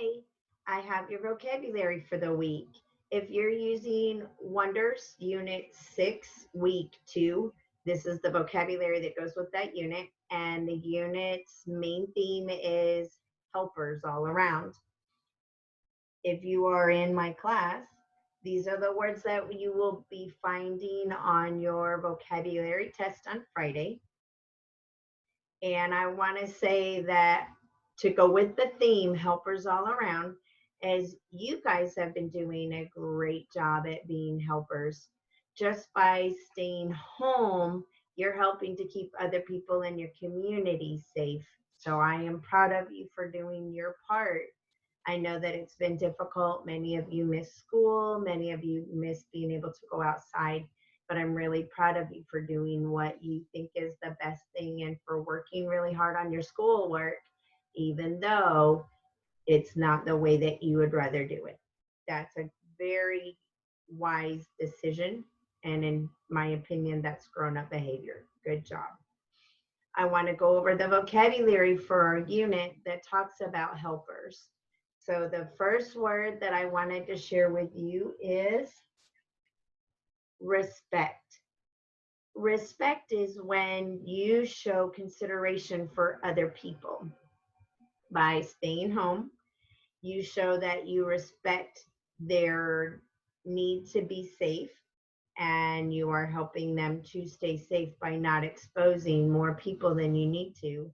today I have your vocabulary for the week. If you're using Wonders Unit 6, Week 2, this is the vocabulary that goes with that unit. And the unit's main theme is helpers all around. If you are in my class, these are the words that you will be finding on your vocabulary test on Friday. And I want to say that to go with the theme, helpers all around, as you guys have been doing a great job at being helpers. Just by staying home, you're helping to keep other people in your community safe. So I am proud of you for doing your part. I know that it's been difficult. Many of you miss school, many of you miss being able to go outside, but I'm really proud of you for doing what you think is the best thing and for working really hard on your schoolwork, even though it's not the way that you would rather do it. That's a very wise decision. And in my opinion, that's grown up behavior. Good job. I want to go over the vocabulary for our unit that talks about helpers. So the first word that I wanted to share with you is respect. Respect is when you show consideration for other people. By staying home, you show that you respect their need to be safe and you are helping them to stay safe by not exposing more people than you need to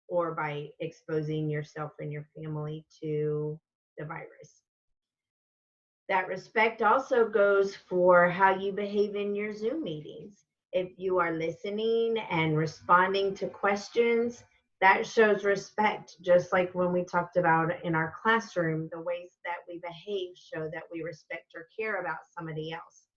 or by exposing yourself and your family to the virus. That respect also goes for how you behave in your Zoom meetings. If you are listening and responding to questions, that shows respect, just like when we talked about in our classroom, the ways that we behave show that we respect or care about somebody else.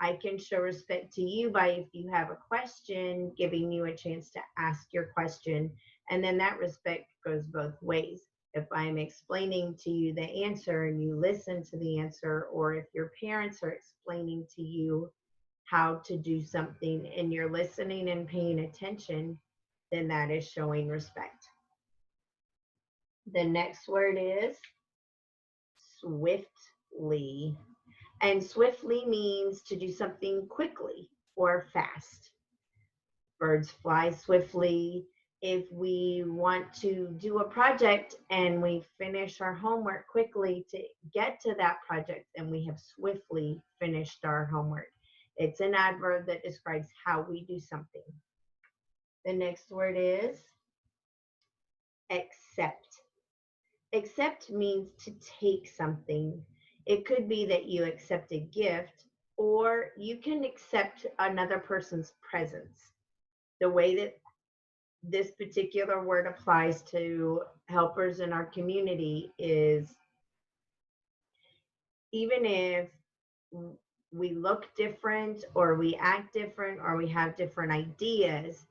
I can show respect to you by if you have a question, giving you a chance to ask your question. And then that respect goes both ways. If I'm explaining to you the answer and you listen to the answer, or if your parents are explaining to you how to do something and you're listening and paying attention, then that is showing respect. The next word is swiftly. And swiftly means to do something quickly or fast. Birds fly swiftly. If we want to do a project and we finish our homework quickly to get to that project, then we have swiftly finished our homework. It's an adverb that describes how we do something. The next word is accept. Accept means to take something. It could be that you accept a gift or you can accept another person's presence. The way that this particular word applies to helpers in our community is even if we look different or we act different or we have different ideas,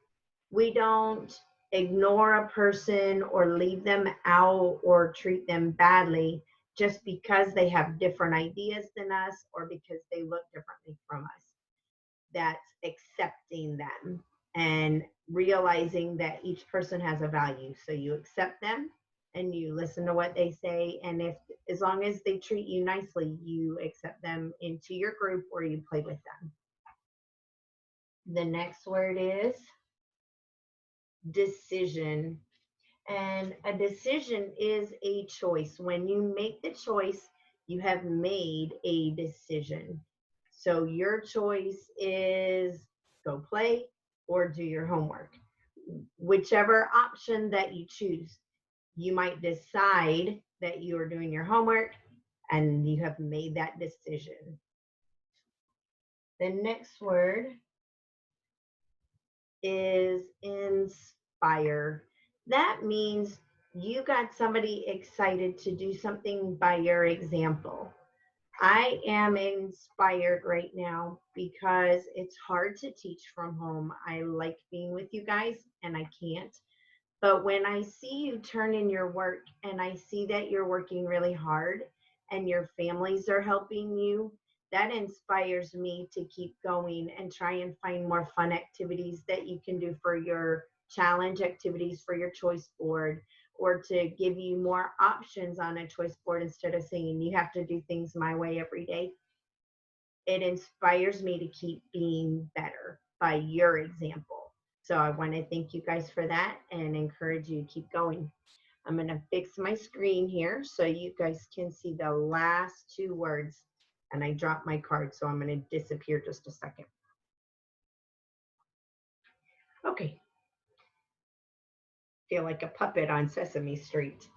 we don't ignore a person or leave them out or treat them badly just because they have different ideas than us or because they look differently from us. That's accepting them and realizing that each person has a value. So you accept them and you listen to what they say. And if, as long as they treat you nicely, you accept them into your group or you play with them. The next word is decision. And a decision is a choice. When you make the choice, you have made a decision. So your choice is go play or do your homework. Whichever option that you choose, you might decide that you are doing your homework and you have made that decision. The next word is inspire. That means you got somebody excited to do something by your example. I am inspired right now because it's hard to teach from home. I like being with you guys and I can't. But when I see you turn in your work and I see that you're working really hard and your families are helping you, that inspires me to keep going and try and find more fun activities that you can do for your challenge activities for your choice board or to give you more options on a choice board instead of saying you have to do things my way every day. It inspires me to keep being better by your example. So I want to thank you guys for that and encourage you to keep going. I'm going to fix my screen here so you guys can see the last two words. And I dropped my card, so I'm going to disappear just a second. Okay. Feel like a puppet on Sesame Street.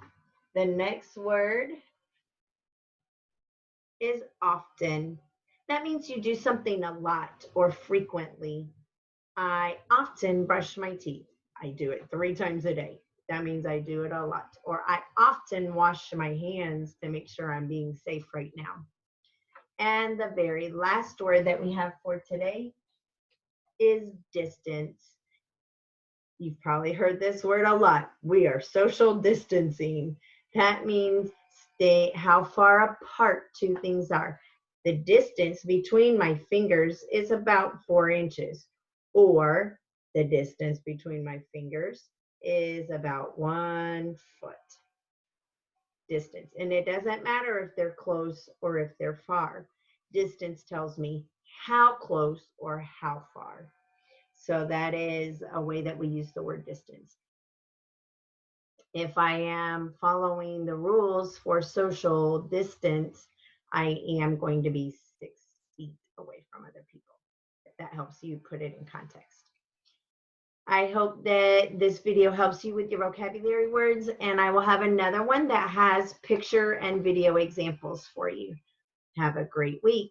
The next word is often. That means you do something a lot or frequently. I often brush my teeth. I do it 3 times a day. That means I do it a lot. Or I often wash my hands to make sure I'm being safe right now. And the very last word that we have for today is distance. You've probably heard this word a lot. We are social distancing. That means how far apart two things are. The distance between my fingers is about 4 inches, or the distance between my fingers is about 1 foot distance. And it doesn't matter if they're close or if they're far. Distance tells me how close or how far. So that is a way that we use the word distance. If I am following the rules for social distance, I am going to be 6 feet away from other people. If that helps you put it in context. I hope that this video helps you with your vocabulary words, and I will have another one that has picture and video examples for you. Have a great week.